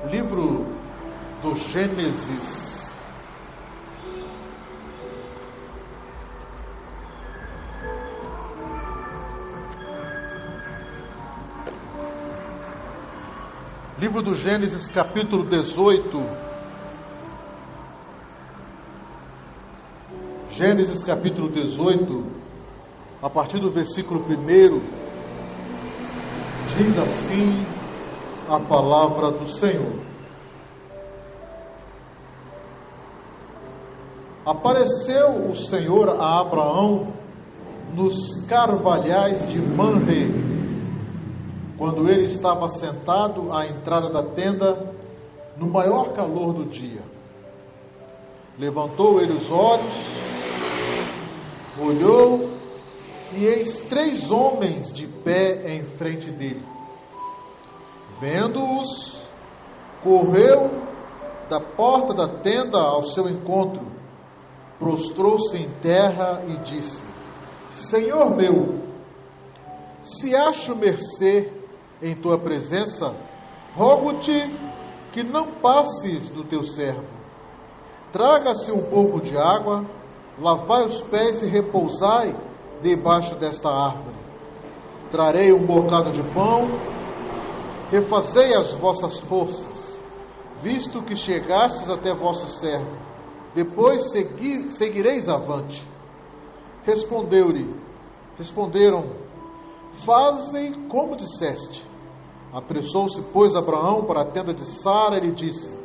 Livro do Gênesis, capítulo 18. Gênesis capítulo 18, a partir do versículo 1, diz assim a palavra do Senhor. Apareceu o Senhor a Abraão nos carvalhais de Manre, quando ele estava sentado à entrada da tenda, no maior calor do dia. Levantou ele os olhos, olhou, e eis 3 homens de pé em frente dele. Vendo-os, correu da porta da tenda ao seu encontro, prostrou-se em terra e disse: Senhor meu, se acho mercê em tua presença, rogo-te que não passes do teu servo. Traga-se um pouco de água, lavai os pés e repousai debaixo desta árvore. Trarei um bocado de pão, refazei as vossas forças, visto que chegastes até vosso servo. Depois seguireis avante. Responderam, fazem como disseste. Apressou-se, pois, Abraão para a tenda de Sara e lhe disse: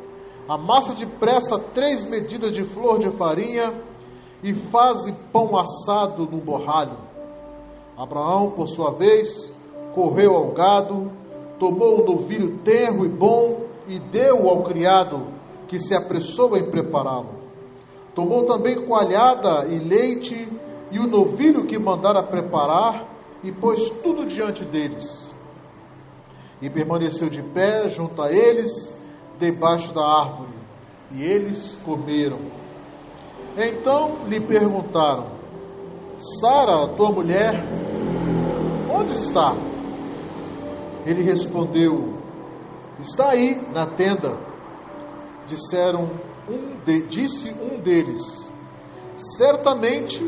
amassa depressa 3 medidas de flor de farinha e faze pão assado no borralho. Abraão, por sua vez, correu ao gado, tomou um novilho tenro e bom e deu ao criado, que se apressou em prepará-lo. Tomou também coalhada e leite e o novilho que mandara preparar e pôs tudo diante deles. E permaneceu de pé junto a eles, debaixo da árvore, e eles comeram. Então lhe perguntaram: Sara, tua mulher, onde está? Ele respondeu: está aí na tenda. Disse um deles: certamente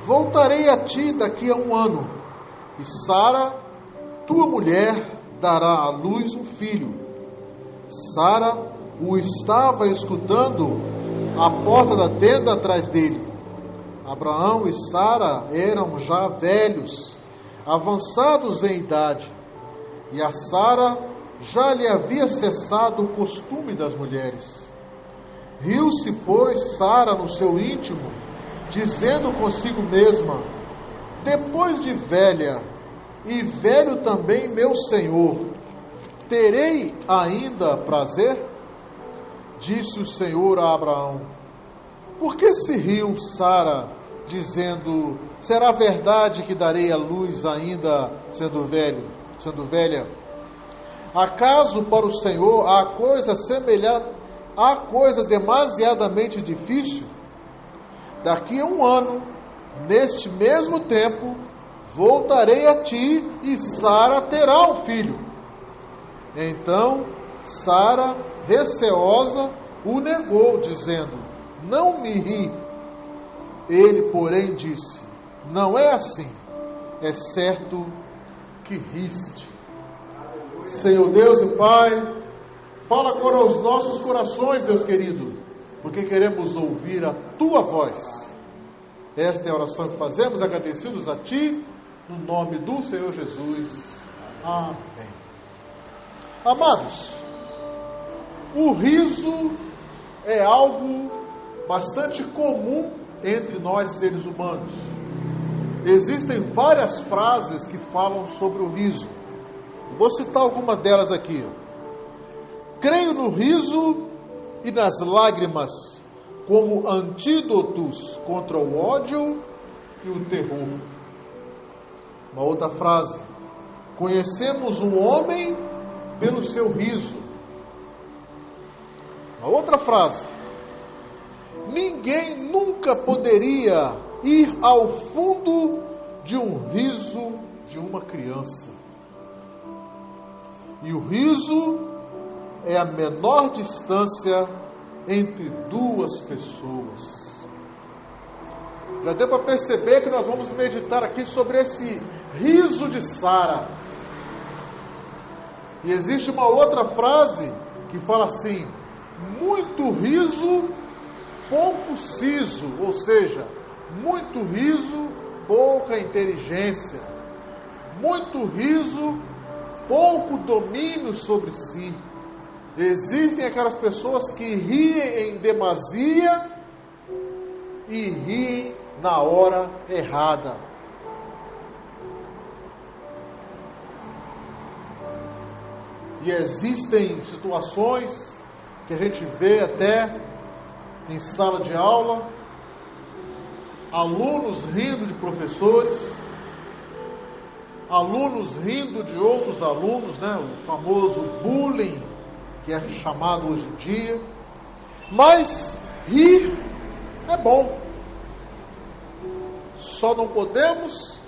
voltarei a ti daqui a 1 ano, e Sara, tua mulher, dará à luz um filho. Sara o estava escutando à porta da tenda atrás dele. Abraão e Sara eram já velhos, avançados em idade, e a Sara já lhe havia cessado o costume das mulheres. Riu-se, pois, Sara no seu íntimo, dizendo consigo mesma: depois de velha, e velho também meu senhor, terei ainda prazer? Disse o Senhor a Abraão: por que se riu Sara, dizendo: será verdade que darei à luz ainda sendo velha? Acaso para o Senhor há coisa demasiadamente difícil? Daqui a 1 ano, neste mesmo tempo, voltarei a ti e Sara terá um filho. Então Sara, receosa, o negou, dizendo: não me ri. Ele, porém, disse: não é assim, é certo que riste. Senhor Deus e Pai, fala agora aos nossos corações, Deus querido, porque queremos ouvir a Tua voz. Esta é a oração que fazemos, agradecidos a Ti, no nome do Senhor Jesus. Amém. Amados, o riso é algo bastante comum entre nós seres humanos. Existem várias frases que falam sobre o riso. Vou citar algumas delas aqui. Creio no riso e nas lágrimas como antídotos contra o ódio e o terror. Uma outra frase: conhecemos um homem pelo seu riso. Uma outra frase: ninguém nunca poderia ir ao fundo de um riso de uma criança. E o riso é a menor distância entre duas pessoas. Já deu para perceber que nós vamos meditar aqui sobre esse riso de Sara. E existe uma outra frase que fala assim: muito riso, pouco siso, ou seja, muito riso, pouca inteligência, muito riso, pouco domínio sobre si. Existem aquelas pessoas que riem em demasia e riem na hora errada. E existem situações que a gente vê até em sala de aula, alunos rindo de professores, alunos rindo de outros alunos, né? O famoso bullying, que é chamado hoje em dia. Mas rir é bom. Só não podemos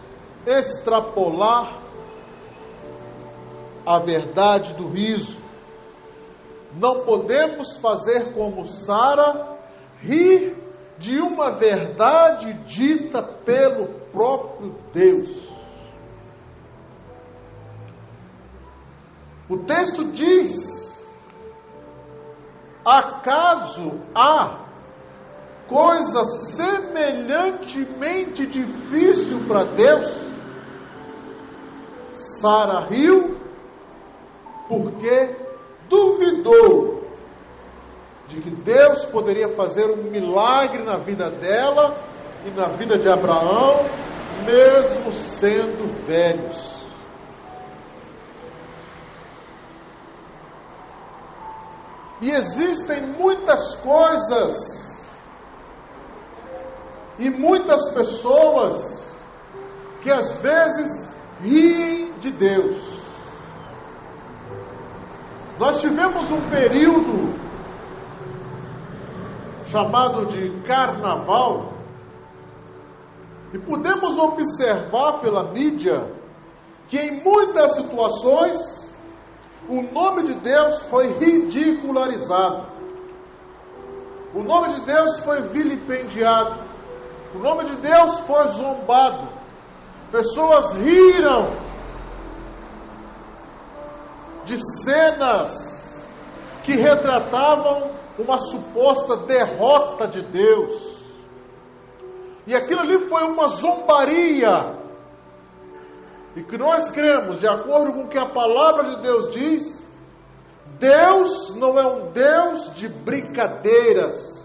extrapolar a verdade do riso. Não podemos fazer como Sara, rir de uma verdade dita pelo próprio Deus. O texto diz: acaso há coisa semelhantemente difícil para Deus? Sara riu porque duvidou de que Deus poderia fazer um milagre na vida dela e na vida de Abraão, mesmo sendo velhos. E existem muitas coisas e muitas pessoas que às vezes riem de Deus. Nós tivemos um período chamado de carnaval e podemos observar pela mídia que em muitas situações o nome de Deus foi ridicularizado, o nome de Deus foi vilipendiado, o nome de Deus foi zombado, pessoas riram de cenas que retratavam uma suposta derrota de Deus. E aquilo ali foi uma zombaria. E que nós cremos, de acordo com o que a palavra de Deus diz, Deus não é um Deus de brincadeiras.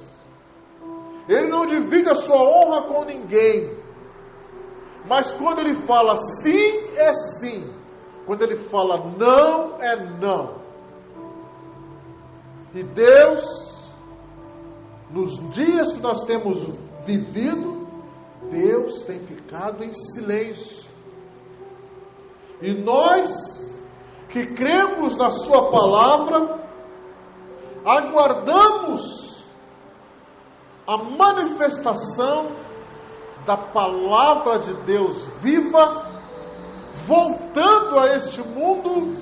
Ele não divide a sua honra com ninguém. Mas quando ele fala sim, é sim. Quando ele fala não, é não. E Deus, nos dias que nós temos vivido, Deus tem ficado em silêncio. E nós, que cremos na sua palavra, aguardamos a manifestação da palavra de Deus viva, voltando a este mundo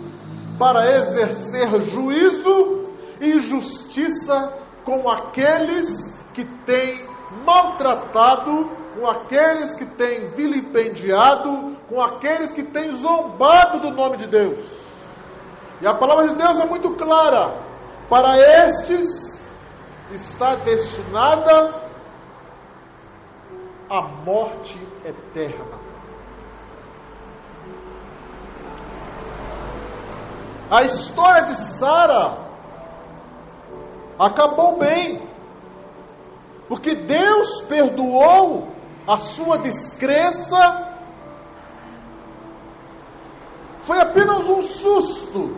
para exercer juízo e justiça com aqueles que têm maltratado, com aqueles que têm vilipendiado, com aqueles que têm zombado do nome de Deus. E a palavra de Deus é muito clara: para estes está destinada a morte eterna. A história de Sara acabou bem, porque Deus perdoou a sua descrença. Foi apenas um susto.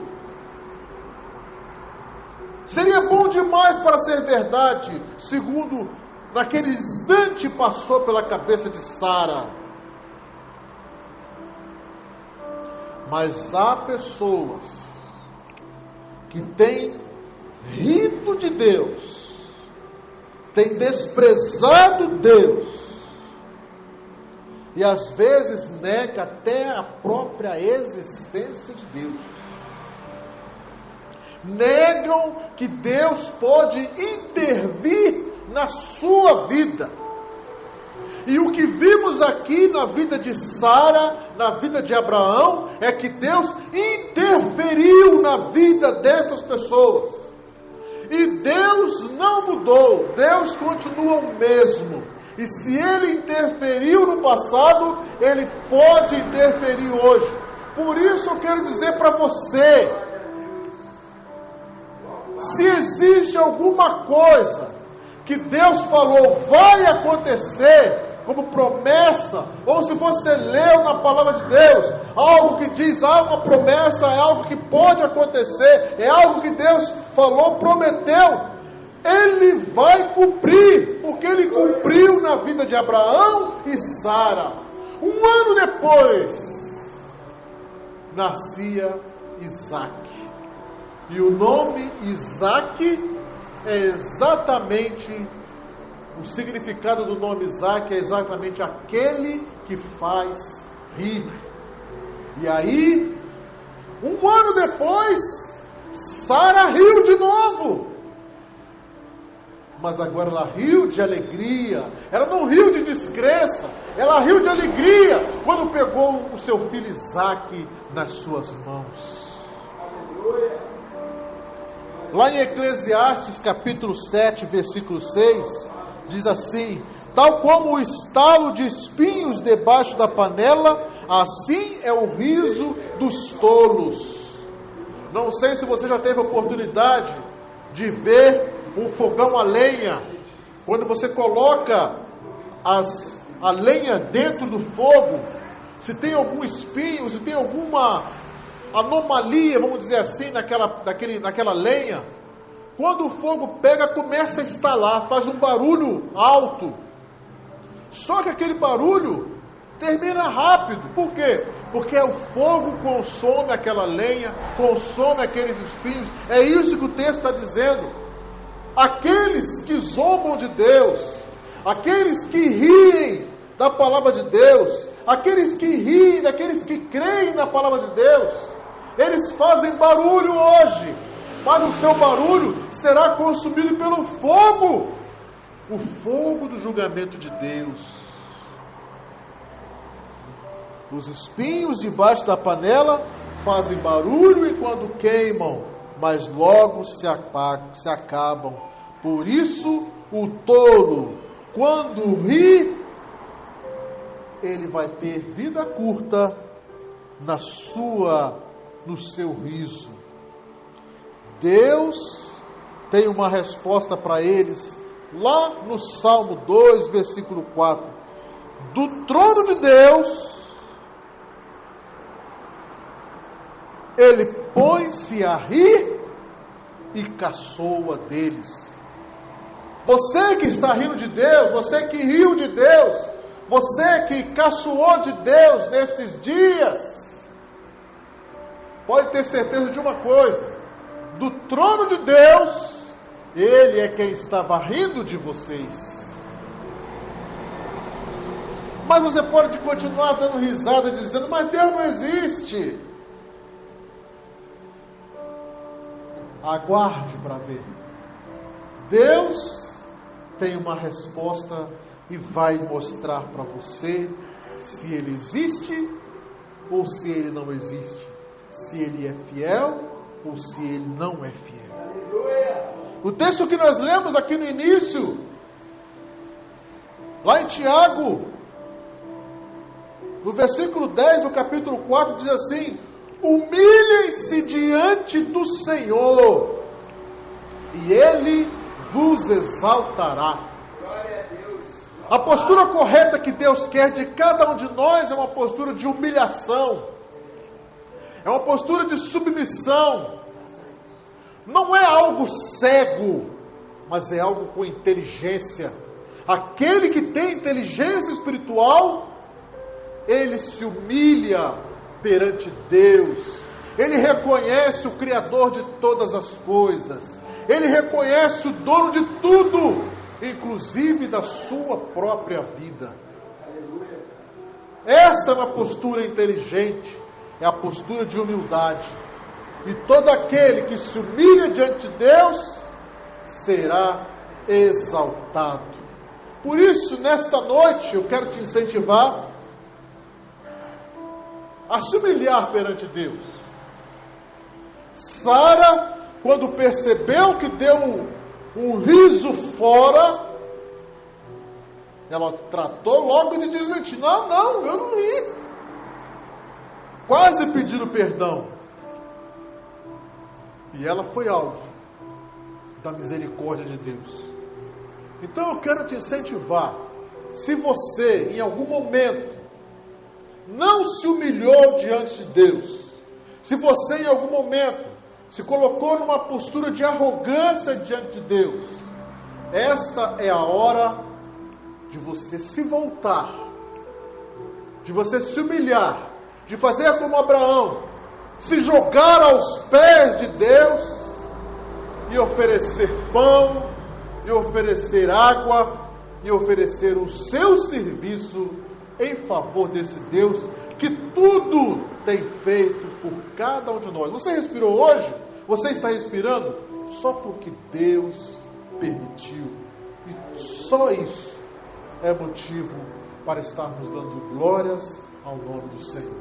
Seria bom demais para ser verdade, segundo naquele instante passou pela cabeça de Sara. Mas há pessoas que têm rido de Deus, têm desprezado Deus, e às vezes nega até a própria existência de Deus. negam que Deus pode intervir na sua vida. E o que vimos aqui na vida de Sara, na vida de Abraão, é que Deus interferiu na vida dessas pessoas. E Deus não mudou, Deus continua o mesmo. E se Ele interferiu no passado, Ele pode interferir hoje. Por isso eu quero dizer para você, se existe alguma coisa que Deus falou vai acontecer, como promessa, ou se você leu na palavra de Deus, algo que diz, uma promessa é algo que pode acontecer, é algo que Deus falou, prometeu, Ele vai cumprir, porque Ele cumpriu na vida de Abraão e Sara. 1 ano depois, nascia Isaac, e o nome Isaac é exatamente, o significado do nome Isaac é exatamente aquele que faz rir. E aí, 1 ano depois, Sara riu de novo. Mas agora ela riu de alegria. Ela não riu de descrença. Ela riu de alegria quando pegou o seu filho Isaac nas suas mãos. Lá em Eclesiastes capítulo 7, versículo 6, diz assim: tal como o estalo de espinhos debaixo da panela, assim é o riso dos tolos. Não sei se você já teve a oportunidade de ver um fogão a lenha. Quando você coloca a lenha dentro do fogo, se tem algum espinho, se tem alguma anomalia, vamos dizer assim, naquela lenha, quando o fogo pega, começa a estalar, faz um barulho alto. Só que aquele barulho termina rápido. Por quê? Porque o fogo consome aquela lenha, consome aqueles espinhos. É isso que o texto está dizendo. Aqueles que zombam de Deus, aqueles que riem da palavra de Deus, aqueles que riem daqueles que creem na palavra de Deus, eles fazem barulho hoje, mas o seu barulho será consumido pelo fogo, o fogo do julgamento de Deus. Os espinhos debaixo da panela fazem barulho e quando queimam, mas logo se acabam. Por isso, o tolo, quando ri, ele vai ter vida curta no seu riso. Deus tem uma resposta para eles, lá no Salmo 2, versículo 4. Do trono de Deus, ele põe-se a rir e caçoa deles. Você que está rindo de Deus, você que riu de Deus, você que caçoou de Deus nesses dias, pode ter certeza de uma coisa: do trono de Deus, Ele é quem estava rindo de vocês. Mas você pode continuar dando risada, dizendo, mas Deus não existe. Aguarde para ver. Deus tem uma resposta e vai mostrar para você se Ele existe ou se Ele não existe. Se Ele é fiel ou se Ele não é fiel. O texto que nós lemos aqui no início, lá em Tiago, no versículo 10 do capítulo 4, diz assim: humilhem-se diante do Senhor, e Ele vos exaltará. A postura correta que Deus quer de cada um de nós é uma postura de humilhação, é uma postura de submissão. Não é algo cego, mas é algo com inteligência. Aquele que tem inteligência espiritual, ele se humilha perante Deus. Ele reconhece o Criador de todas as coisas. Ele reconhece o dono de tudo, inclusive da sua própria vida. Esta é uma postura inteligente, é a postura de humildade. E todo aquele que se humilha diante de Deus será exaltado. Por isso, nesta noite, eu quero te incentivar a se humilhar perante Deus. Sara, quando percebeu que deu um riso fora, ela tratou logo de desmentir. Não, eu não ri. Quase pedindo perdão. E ela foi alvo da misericórdia de Deus. Então eu quero te incentivar. Se você, em algum momento, não se humilhou diante de Deus, se você, em algum momento, se colocou numa postura de arrogância diante de Deus, esta é a hora de você se voltar, de você se humilhar, de fazer como Abraão, se jogar aos pés de Deus e oferecer pão, e oferecer água, e oferecer o seu serviço em favor desse Deus que tudo tem feito por cada um de nós. Você respirou hoje? Você está respirando só porque Deus permitiu. E só isso é motivo para estarmos dando glórias ao nome do Senhor.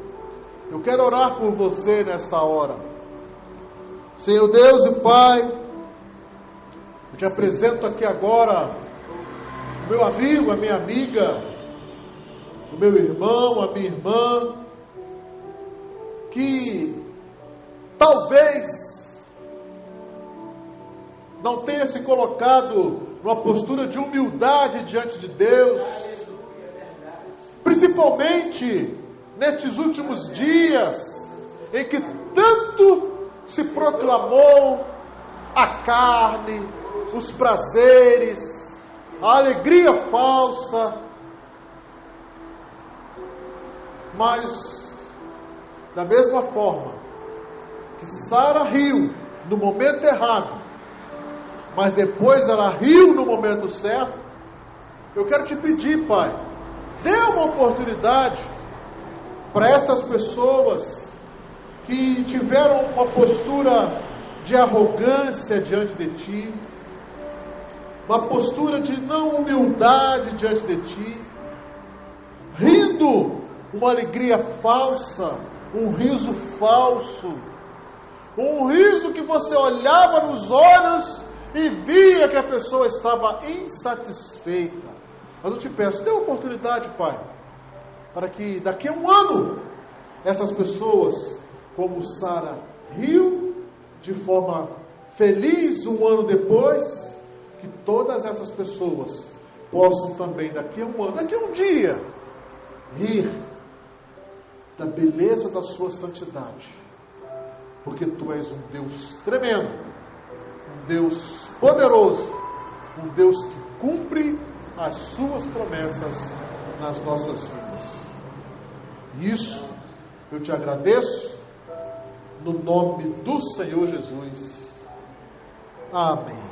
Eu quero orar por você nesta hora. Senhor Deus e Pai, eu te apresento aqui agora o meu amigo, a minha amiga, o meu irmão, a minha irmã, que talvez não tenha se colocado numa postura de humildade diante de Deus, principalmente nestes últimos dias, em que tanto se proclamou a carne, os prazeres, a alegria falsa, mas da mesma forma que Sara riu no momento errado, mas depois ela riu no momento certo, eu quero te pedir, Pai, dê uma oportunidade para estas pessoas que tiveram uma postura de arrogância diante de Ti, uma postura de não humildade diante de Ti, rindo uma alegria falsa, um riso falso, um riso que você olhava nos olhos e via que a pessoa estava insatisfeita. Mas eu te peço, dê uma oportunidade, Pai, para que daqui a um ano, essas pessoas, como Sara, riu de forma feliz um ano depois, que todas essas pessoas possam também, daqui a um ano, daqui a um dia, rir da beleza da sua santidade, porque Tu és um Deus tremendo, um Deus poderoso, um Deus que cumpre as Suas promessas nas nossas vidas. Isso eu te agradeço no nome do Senhor Jesus. Amém.